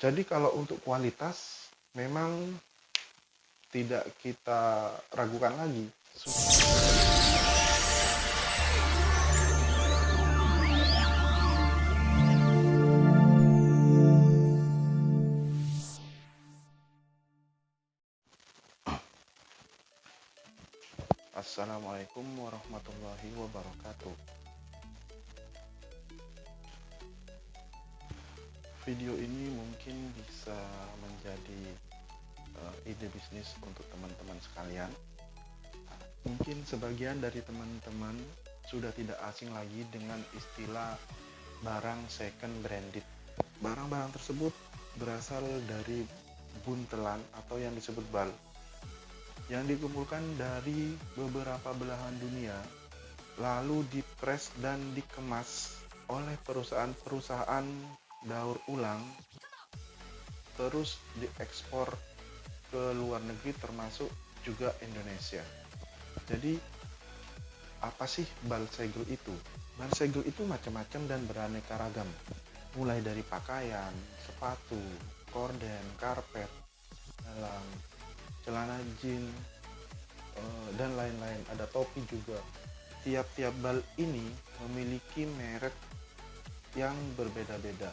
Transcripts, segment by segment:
Jadi kalau untuk kualitas memang tidak kita ragukan lagi. Assalamualaikum warahmatullahi wabarakatuh. Video ini mungkin bisa menjadi ide bisnis untuk teman-teman sekalian. Mungkin sebagian dari teman-teman sudah tidak asing lagi dengan istilah barang second branded. Barang-barang tersebut berasal dari buntelan atau yang disebut bal, yang dikumpulkan dari beberapa belahan dunia, lalu dipres dan dikemas oleh perusahaan-perusahaan daur ulang, terus diekspor ke luar negeri termasuk juga Indonesia. Jadi apa sih bal segel itu? Bal segel itu macam-macam dan beraneka ragam, mulai dari pakaian, sepatu, korden, karpet, dalam celana jeans, dan lain-lain. Ada topi juga. Tiap-tiap bal ini memiliki merek yang berbeda-beda,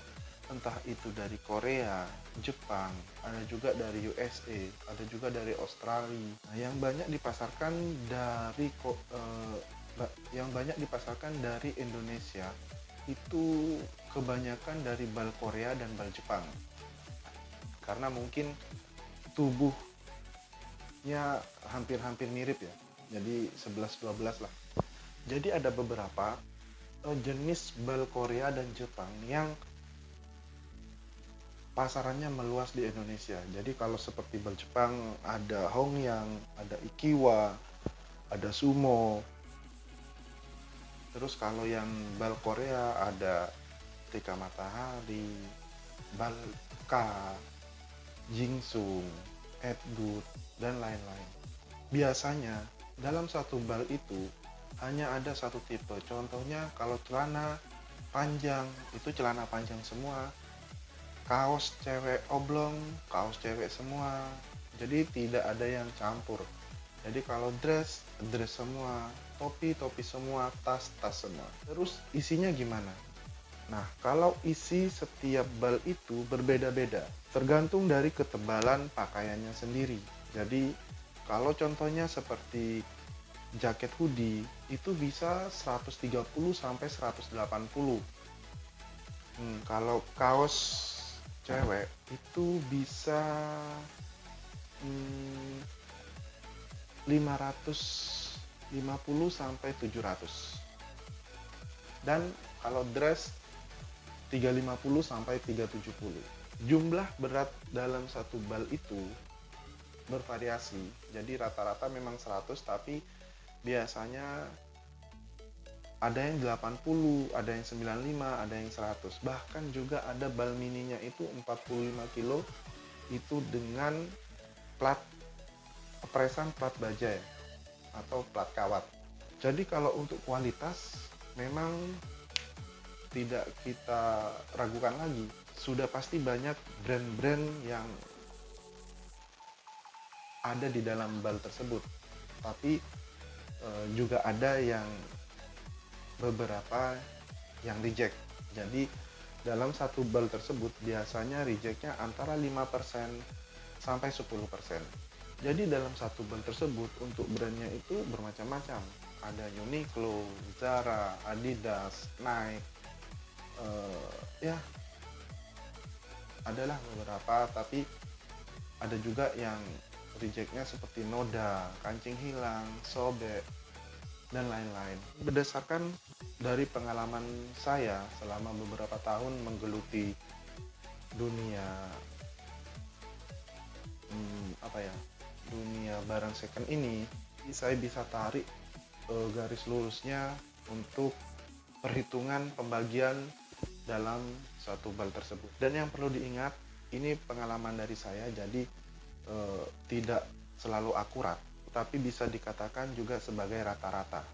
entah itu dari Korea, Jepang, ada juga dari USA, ada juga dari Australia. Nah, yang banyak dipasarkan dari Indonesia itu kebanyakan dari bal Korea dan bal Jepang, karena mungkin tubuhnya hampir-hampir mirip ya, jadi 11-12 lah. Jadi ada beberapa jenis bal Korea dan Jepang yang pasarannya meluas di Indonesia. Jadi kalau seperti bal Jepang ada Hongyang, ada Ikiwa, ada Sumo. Terus kalau yang bal Korea ada Tika Matahari, Balka, Jingsung, Edgood, dan lain-lain. Biasanya dalam satu bal itu hanya ada satu tipe. Contohnya kalau celana panjang, itu celana panjang semua. Kaos cewek oblong, kaos cewek semua. Jadi tidak ada yang campur. Jadi kalau dress, dress semua. Topi, topi semua. Tas, tas semua. Terus isinya gimana? Nah, kalau isi setiap bal itu berbeda-beda, tergantung dari ketebalan pakaiannya sendiri. Jadi, kalau contohnya seperti jaket hoodie, itu bisa 130 sampai 180. Kalau kaos cewek itu bisa 550 sampai 700. Dan kalau dress 350 sampai 370. Jumlah berat dalam satu bal itu bervariasi. Jadi rata-rata memang 100, tapi biasanya ada yang 80, ada yang 95, ada yang 100. Bahkan juga ada bal mininya itu 45 kilo itu dengan plat presan plat bajai atau plat kawat. Jadi kalau untuk kualitas memang tidak kita ragukan lagi. Sudah pasti banyak brand-brand yang ada di dalam bal tersebut. Tapi juga ada yang beberapa yang reject. Jadi dalam satu bal tersebut biasanya rejectnya antara 5% sampai 10%. Jadi dalam satu bal tersebut untuk brandnya itu bermacam-macam. Ada Uniqlo, Zara, Adidas, Nike, ya adalah beberapa, tapi ada juga yang rejectnya seperti noda, kancing hilang, sobek, dan lain-lain. Berdasarkan dari pengalaman saya selama beberapa tahun menggeluti dunia dunia barang second ini, saya bisa tarik garis lurusnya untuk perhitungan pembagian dalam satu bal tersebut. Dan yang perlu diingat, ini pengalaman dari saya, jadi tidak selalu akurat, tapi bisa dikatakan juga sebagai rata-rata.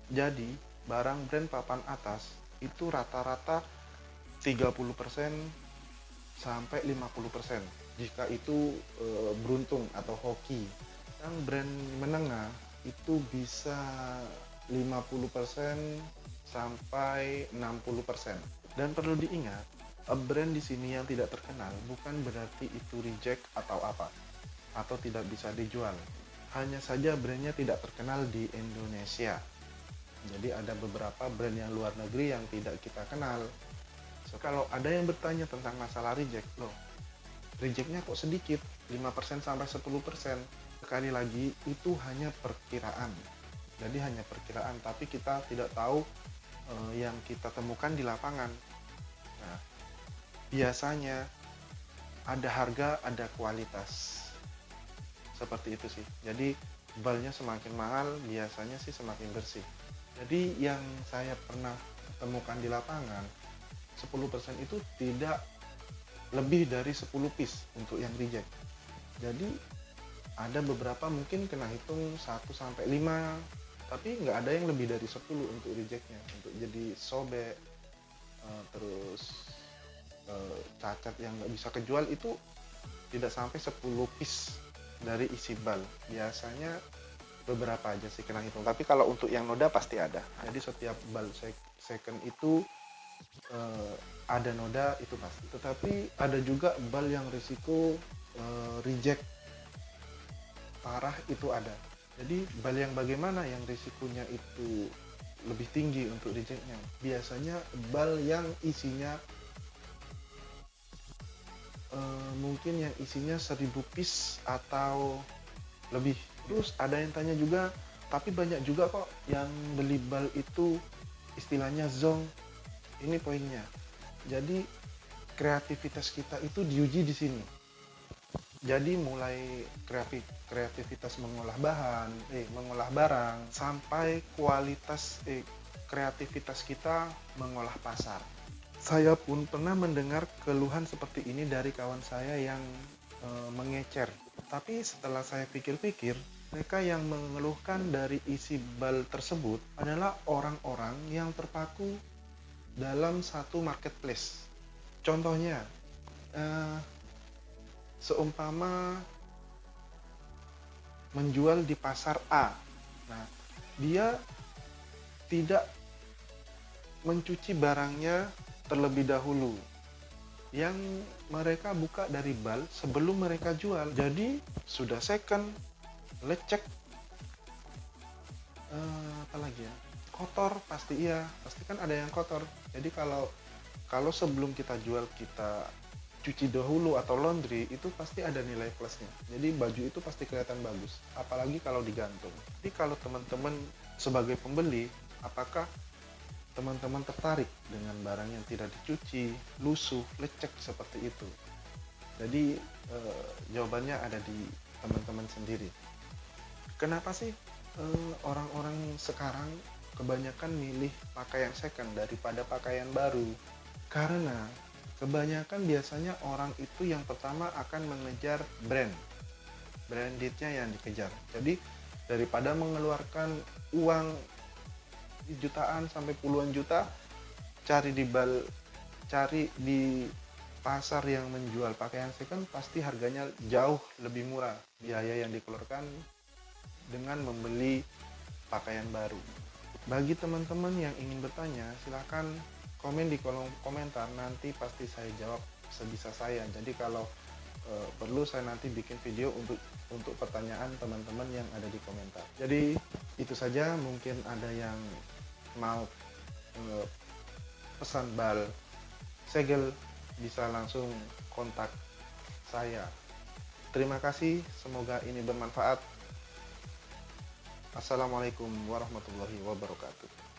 Jadi barang brand papan atas itu rata-rata 30% sampai 50% jika itu beruntung atau hoki. Yang brand menengah itu bisa 50% sampai 60%. Dan perlu diingat, brand di sini yang tidak terkenal bukan berarti itu reject atau apa, atau tidak bisa dijual. Hanya saja brandnya tidak terkenal di Indonesia. Jadi ada beberapa brand yang luar negeri yang tidak kita kenal. So, kalau ada yang bertanya tentang masalah reject, loh, rejectnya kok sedikit, 5% sampai 10%. Sekali lagi, itu hanya perkiraan. Jadi hanya perkiraan, tapi kita tidak tahu yang kita temukan di lapangan. Nah, biasanya ada harga, ada kualitas. Seperti itu sih. Jadi balnya semakin mahal, biasanya sih semakin bersih. Jadi yang saya pernah temukan di lapangan, 10% itu tidak lebih dari 10 piece untuk yang reject. Jadi ada beberapa mungkin kena hitung 1-5, tapi nggak ada yang lebih dari 10 untuk rejectnya. Untuk jadi sobek, terus cacat yang nggak bisa kejual itu tidak sampai 10 piece dari isi bal. Biasanya beberapa aja sih kena hitung, tapi kalau untuk yang noda pasti ada. Jadi setiap bal second itu ada noda, itu pasti. Tetapi ada juga bal yang risiko reject parah, itu ada. Jadi bal yang bagaimana yang risikonya itu lebih tinggi untuk rejectnya? Biasanya bal yang isinya mungkin yang isinya 1000 piece atau lebih. Terus ada yang tanya juga, tapi banyak juga kok yang beli bal itu istilahnya zong. Ini poinnya. Jadi kreativitas kita itu diuji di sini. Jadi mulai kreativitas mengolah bahan, mengolah barang, sampai kualitas kreativitas kita mengolah pasar. Saya pun pernah mendengar keluhan seperti ini dari kawan saya yang mengecer. Tapi setelah saya pikir-pikir, mereka yang mengeluhkan dari isi bal tersebut adalah orang-orang yang terpaku dalam satu marketplace. Contohnya, seumpama menjual di pasar A. Nah, dia tidak mencuci barangnya terlebih dahulu. Yang mereka buka dari bal sebelum mereka jual. Jadi sudah second, lecek, apalagi ya, kotor, pasti iya, pasti kan ada yang kotor. Jadi kalau sebelum kita jual kita cuci dahulu atau laundry, itu pasti ada nilai plusnya. Jadi baju itu pasti kelihatan bagus, apalagi kalau digantung. Jadi kalau teman-teman sebagai pembeli, apakah teman-teman tertarik dengan barang yang tidak dicuci, lusuh, lecek seperti itu? Jadi jawabannya ada di teman-teman sendiri. Kenapa sih orang-orang sekarang kebanyakan milih pakaian second daripada pakaian baru? Karena kebanyakan biasanya orang itu yang pertama akan mengejar brandednya yang dikejar. Jadi daripada mengeluarkan uang jutaan sampai puluhan juta, cari di pasar yang menjual pakaian second, pasti harganya jauh lebih murah biaya yang dikeluarkan dengan membeli pakaian baru. Bagi teman-teman yang ingin bertanya, silakan komen di kolom komentar, nanti pasti saya jawab sebisa saya. Jadi kalau perlu, saya nanti bikin video untuk pertanyaan teman-teman yang ada di komentar. Jadi itu saja. Mungkin ada yang mau pesan bal segel, bisa langsung kontak saya. Terima kasih, semoga ini bermanfaat. Assalamualaikum warahmatullahi wabarakatuh.